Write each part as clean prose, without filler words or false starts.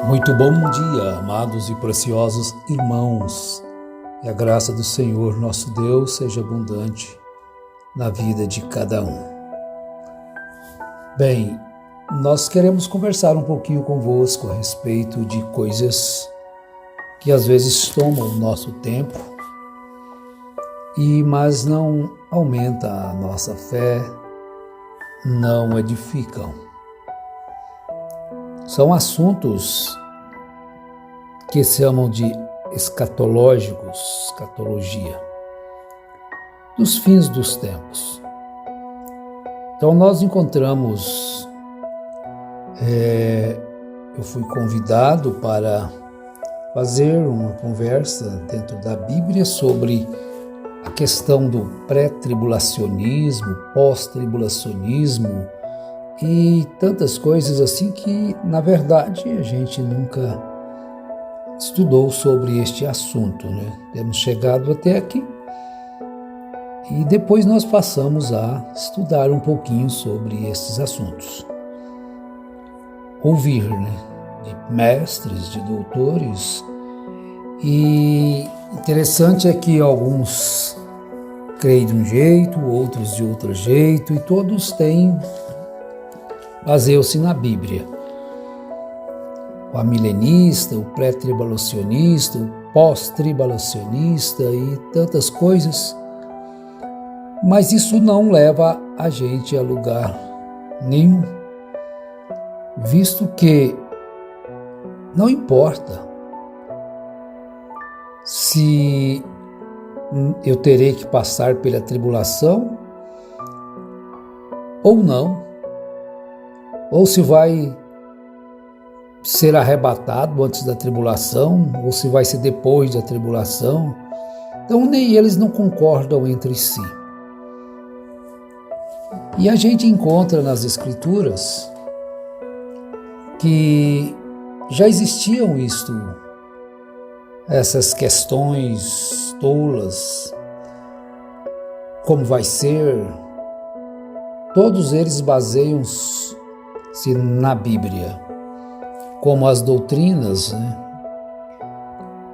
Muito bom dia, amados e preciosos irmãos. E a graça do Senhor nosso Deus seja abundante na vida de cada um. Bem, nós queremos conversar um pouquinho convosco a respeito de coisas que às vezes tomam o nosso tempo, mas não aumenta a nossa fé, não edificam. São assuntos que se chamam de escatológicos, escatologia, dos fins dos tempos. Então nós encontramos, eu fui convidado para fazer uma conversa dentro da Bíblia sobre a questão do pré-tribulacionismo, pós-tribulacionismo e tantas coisas assim que, na verdade, a gente nunca estudou sobre este assunto, né? Temos chegado até aqui e depois nós passamos a estudar um pouquinho sobre esses assuntos. Ouvir, né? De mestres, de doutores, e interessante é que alguns creem de um jeito, outros de outro jeito, e todos baseiam-se na Bíblia. O amilenista, o pré-tribulacionista, o pós-tribulacionista e tantas coisas, mas isso não leva a gente a lugar nenhum, visto que não importa se eu terei que passar pela tribulação ou não, ou se vai ser arrebatado antes da tribulação, ou se vai ser depois da tribulação. Então nem eles não concordam entre si. E a gente encontra nas Escrituras que já existiam essas questões tolas, como vai ser, todos eles baseiam-se na Bíblia, como as doutrinas, né,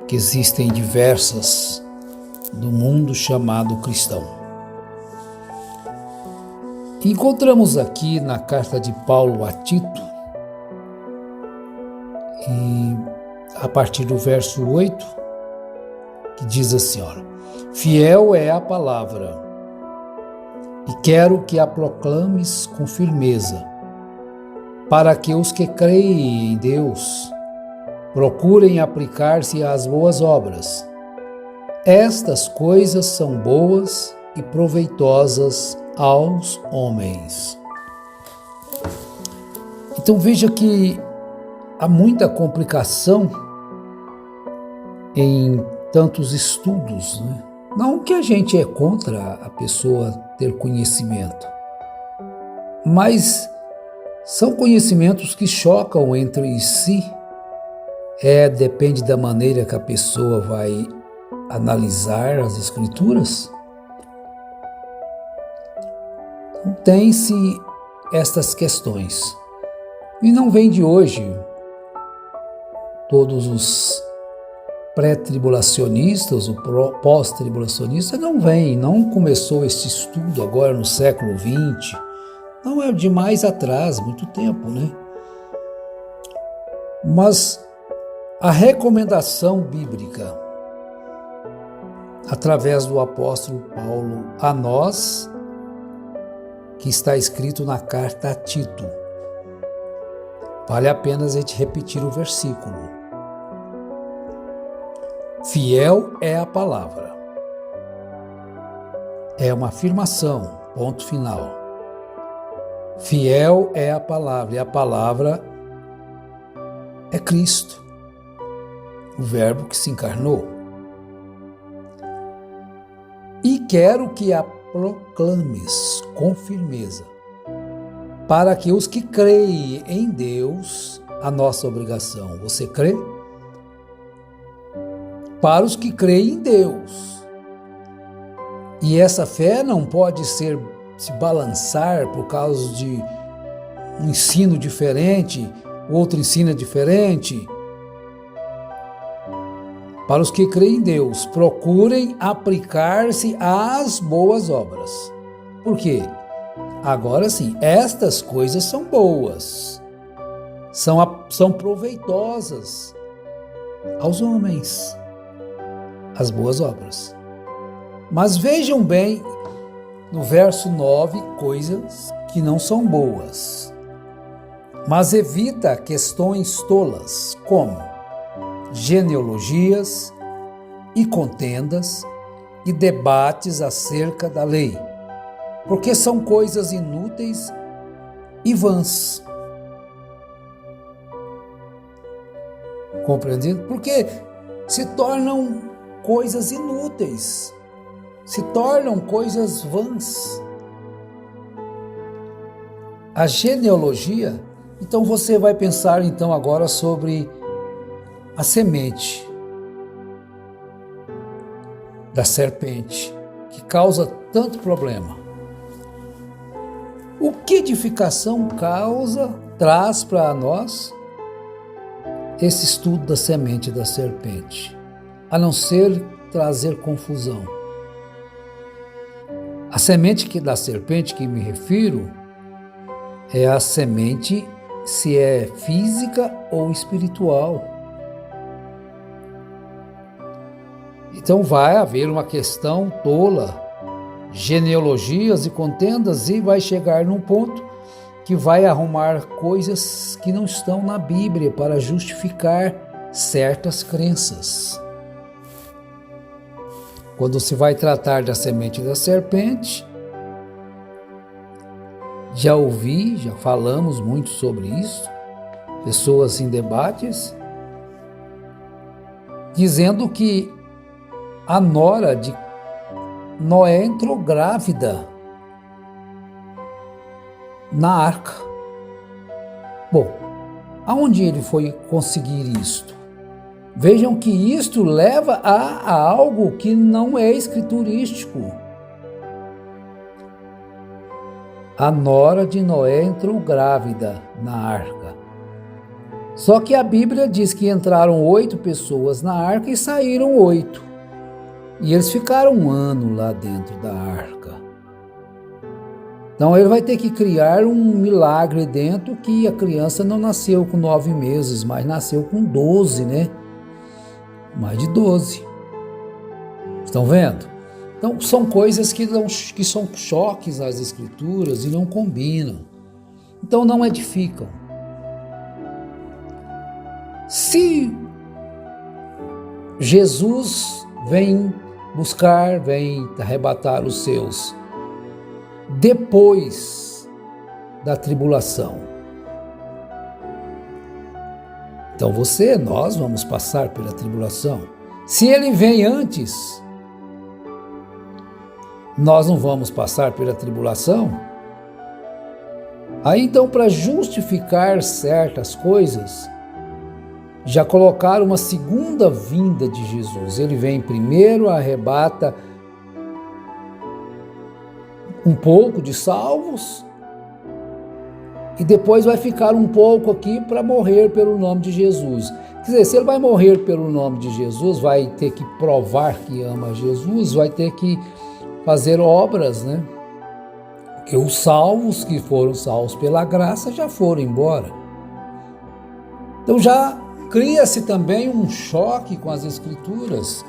que existem diversas do mundo chamado cristão. Encontramos aqui na carta de Paulo a Tito, e a partir do verso 8, que diz assim, olha, fiel é a palavra, e quero que a proclames com firmeza, para que os que creem em Deus procurem aplicar-se às boas obras. Estas coisas são boas e proveitosas aos homens. Então veja que há muita complicação em tantos estudos, né? Não que a gente é contra a pessoa ter conhecimento, mas são conhecimentos que chocam entre si. Depende da maneira que a pessoa vai analisar as Escrituras. Tem-se estas questões. E não vem de hoje. Todos os pré-tribulacionistas, o pós-tribulacionista não começou esse estudo agora no século XX, não é de mais atrás, muito tempo, né? Mas a recomendação bíblica, através do apóstolo Paulo a nós, que está escrito na carta a Tito, vale a pena a gente repetir o versículo. Fiel é a palavra. É uma afirmação, ponto final. Fiel é a palavra, e a palavra é Cristo, o Verbo que se encarnou. E quero que a proclames com firmeza, para que os que creem em Deus, a nossa obrigação, você crê? Para os que creem em Deus. E essa fé não pode se balançar por causa de um ensino diferente, outro ensina diferente, para os que creem em Deus, procurem aplicar-se às boas obras. Por quê? Agora sim, estas coisas são boas, são proveitosas aos homens, as boas obras. Mas vejam bem, no verso 9, coisas que não são boas. Mas evita questões tolas, como genealogias e contendas e debates acerca da lei, porque são coisas inúteis e vãs. Compreendido? Porque se tornam coisas inúteis, se tornam coisas vãs. A genealogia, então você vai pensar então agora sobre a semente da serpente, que causa tanto problema. O que edificação traz para nós esse estudo da semente da serpente, a não ser trazer confusão? A semente da serpente que me refiro é a semente, se é física ou espiritual. Então vai haver uma questão tola, genealogias e contendas, e vai chegar num ponto que vai arrumar coisas que não estão na Bíblia para justificar certas crenças. Quando se vai tratar da semente da serpente, já falamos muito sobre isso, pessoas em debates, dizendo que a nora de Noé entrou grávida na arca. Bom, aonde ele foi conseguir isto? Vejam que isto leva a algo que não é escriturístico. A nora de Noé entrou grávida na arca. Só que a Bíblia diz que entraram 8 pessoas na arca e saíram 8. E eles ficaram 1 ano lá dentro da arca. Então ele vai ter que criar um milagre dentro, que a criança não nasceu com 9 meses, mas nasceu com 12, né? Mais de 12. Estão vendo? Então são coisas que são choques às escrituras e não combinam. Então não edificam. Se Jesus vem arrebatar os seus depois da tribulação, então nós vamos passar pela tribulação. Se ele vem antes, nós não vamos passar pela tribulação? Aí então, para justificar certas coisas, já colocaram uma segunda vinda de Jesus. Ele vem primeiro, arrebata um pouco de salvos, e depois vai ficar um pouco aqui para morrer pelo nome de Jesus. Quer dizer, se ele vai morrer pelo nome de Jesus, vai ter que provar que ama Jesus, vai ter que fazer obras, né? Porque os salvos que foram salvos pela graça já foram embora. Então já cria-se também um choque com as escrituras.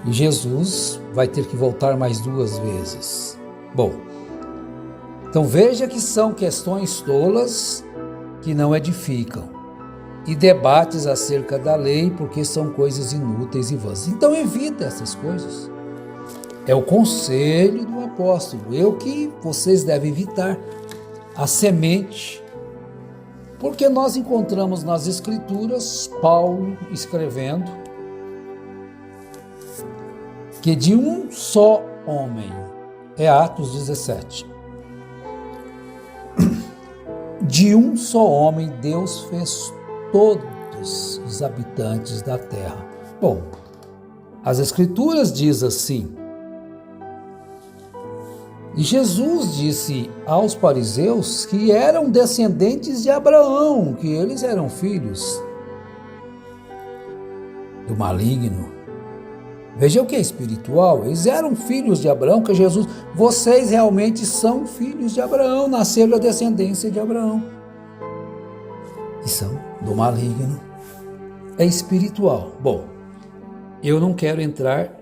E Jesus vai ter que voltar mais 2 vezes. Bom, então veja que são questões tolas que não edificam. E debates acerca da lei, porque são coisas inúteis e vãs. Então evita essas coisas. É o conselho do apóstolo. É o que vocês devem evitar. A semente. Porque nós encontramos nas Escrituras Paulo escrevendo que de um só homem, é Atos 17, de um só homem Deus fez todos os habitantes da terra. Bom, as Escrituras dizem assim, e Jesus disse aos fariseus que eram descendentes de Abraão, que eles eram filhos. do maligno. Veja o que é espiritual. Eles eram filhos de Abraão, que Jesus, vocês realmente são filhos de Abraão, nasceram da descendência de Abraão. E são do maligno. É espiritual. Bom, eu não quero entrar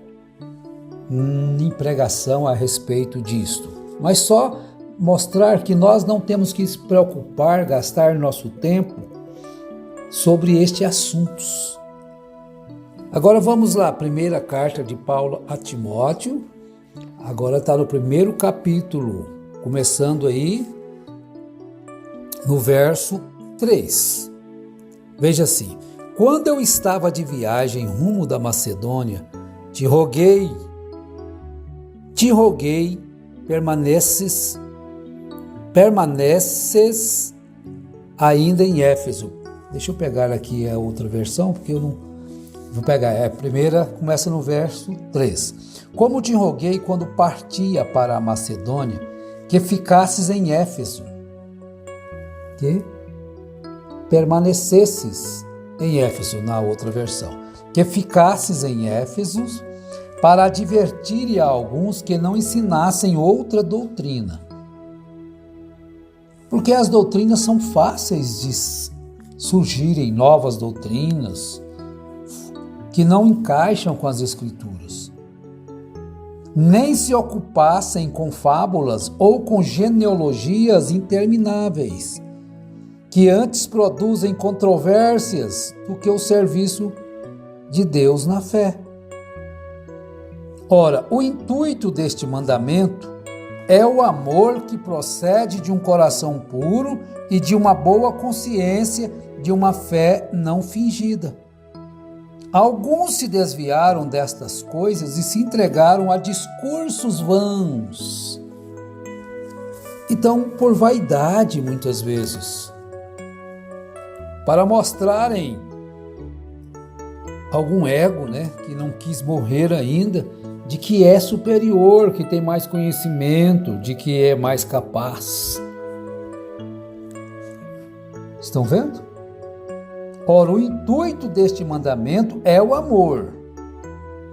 em pregação a respeito disto, mas só mostrar que nós não temos que se preocupar, gastar nosso tempo sobre estes assuntos. Agora vamos lá, primeira carta de Paulo a Timóteo, agora está no primeiro capítulo, começando aí no verso 3. Veja assim: quando eu estava de viagem rumo da Macedônia, te roguei, permaneces ainda em Éfeso. Deixa eu pegar aqui a outra versão, porque eu não... Vou pegar, a primeira começa no verso 3. Como te roguei quando partia para a Macedônia, que ficasses em Éfeso, que permanecesses em Éfeso, na outra versão, que ficasses em Éfeso, para advertir a alguns que não ensinassem outra doutrina. Porque as doutrinas são fáceis de surgirem, novas doutrinas, que não encaixam com as Escrituras. Nem se ocupassem com fábulas ou com genealogias intermináveis, que antes produzem controvérsias do que o serviço de Deus na fé. Ora, o intuito deste mandamento é o amor que procede de um coração puro e de uma boa consciência, de uma fé não fingida. Alguns se desviaram destas coisas e se entregaram a discursos vãos. Então, por vaidade, muitas vezes, para mostrarem algum ego, que não quis morrer ainda, de que é superior, que tem mais conhecimento, de que é mais capaz. Estão vendo? Ora, o intuito deste mandamento é o amor,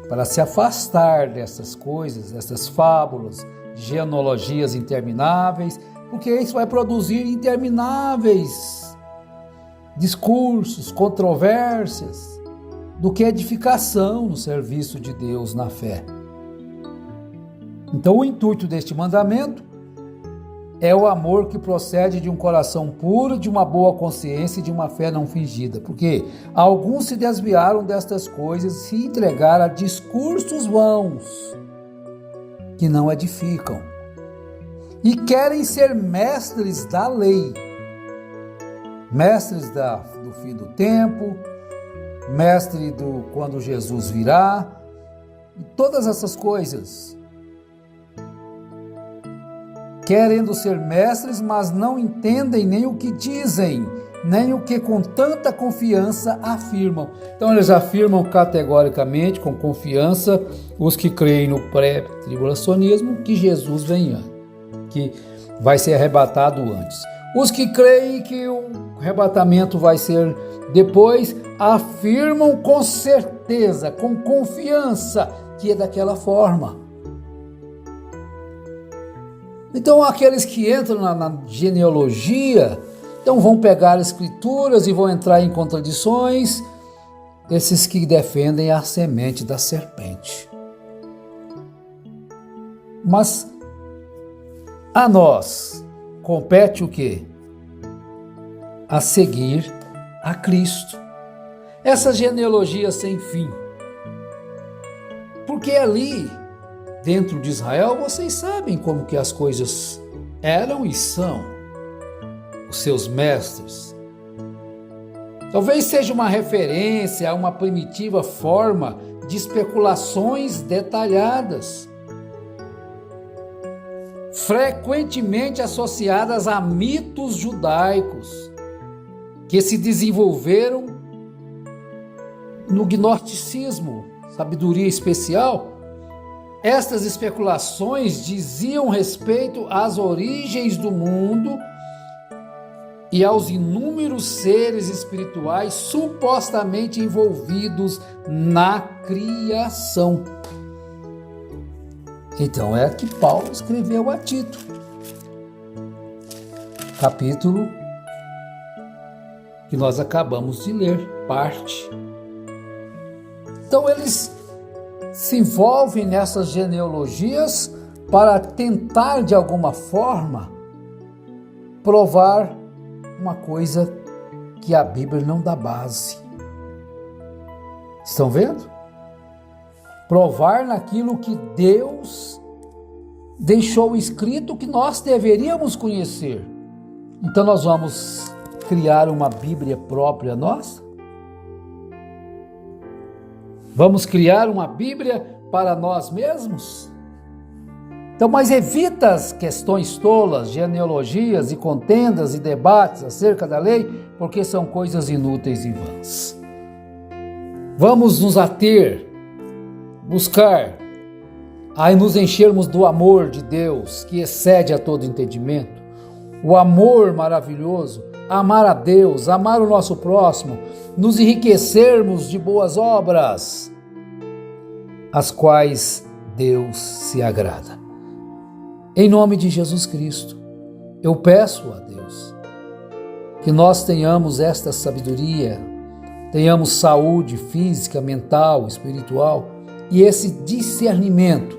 para se afastar dessas coisas, dessas fábulas, genealogias intermináveis, porque isso vai produzir intermináveis discursos, controvérsias, do que edificação no serviço de Deus na fé. Então, o intuito deste mandamento é o amor que procede de um coração puro, de uma boa consciência e de uma fé não fingida. Porque alguns se desviaram destas coisas e se entregaram a discursos vãos, que não edificam. E querem ser mestres da lei, mestres do fim do tempo, mestre do quando Jesus virá, e todas essas coisas. Querendo ser mestres, mas não entendem nem o que dizem, nem o que com tanta confiança afirmam. Então eles afirmam categoricamente, com confiança, os que creem no pré-tribulacionismo, que Jesus vem antes, que vai ser arrebatado antes. Os que creem que o arrebatamento vai ser depois, afirmam com certeza, com confiança, que é daquela forma. Então, aqueles que entram na genealogia, então vão pegar escrituras e vão entrar em contradições, esses que defendem a semente da serpente. Mas a nós compete o quê? A seguir a Cristo. Essa genealogia sem fim. Porque ali, dentro de Israel, vocês sabem como que as coisas eram e são, os seus mestres. Talvez seja uma referência a uma primitiva forma de especulações detalhadas, frequentemente associadas a mitos judaicos, que se desenvolveram no gnosticismo, sabedoria especial. Estas especulações diziam respeito às origens do mundo e aos inúmeros seres espirituais supostamente envolvidos na criação. Então é que Paulo escreveu a Tito, capítulo que nós acabamos de ler, parte. Então eles se envolvem nessas genealogias para tentar de alguma forma provar uma coisa que a Bíblia não dá base. Estão vendo? Provar naquilo que Deus deixou escrito que nós deveríamos conhecer. Então nós vamos criar uma Bíblia própria nossa? Vamos criar uma Bíblia para nós mesmos? Então, mas evita as questões tolas, genealogias e contendas e debates acerca da lei, porque são coisas inúteis e vãs. Vamos nos ater, buscar, a nos enchermos do amor de Deus, que excede a todo entendimento, o amor maravilhoso, amar a Deus, amar o nosso próximo, nos enriquecermos de boas obras, as quais Deus se agrada. Em nome de Jesus Cristo, eu peço a Deus que nós tenhamos esta sabedoria, tenhamos saúde física, mental, espiritual e esse discernimento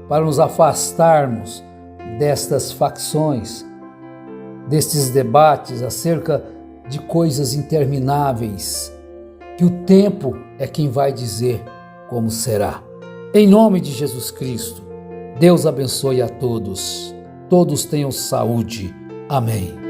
para nos afastarmos destas facções, destes debates acerca de coisas intermináveis, que o tempo é quem vai dizer como será. Em nome de Jesus Cristo, Deus abençoe a todos. Todos tenham saúde. Amém.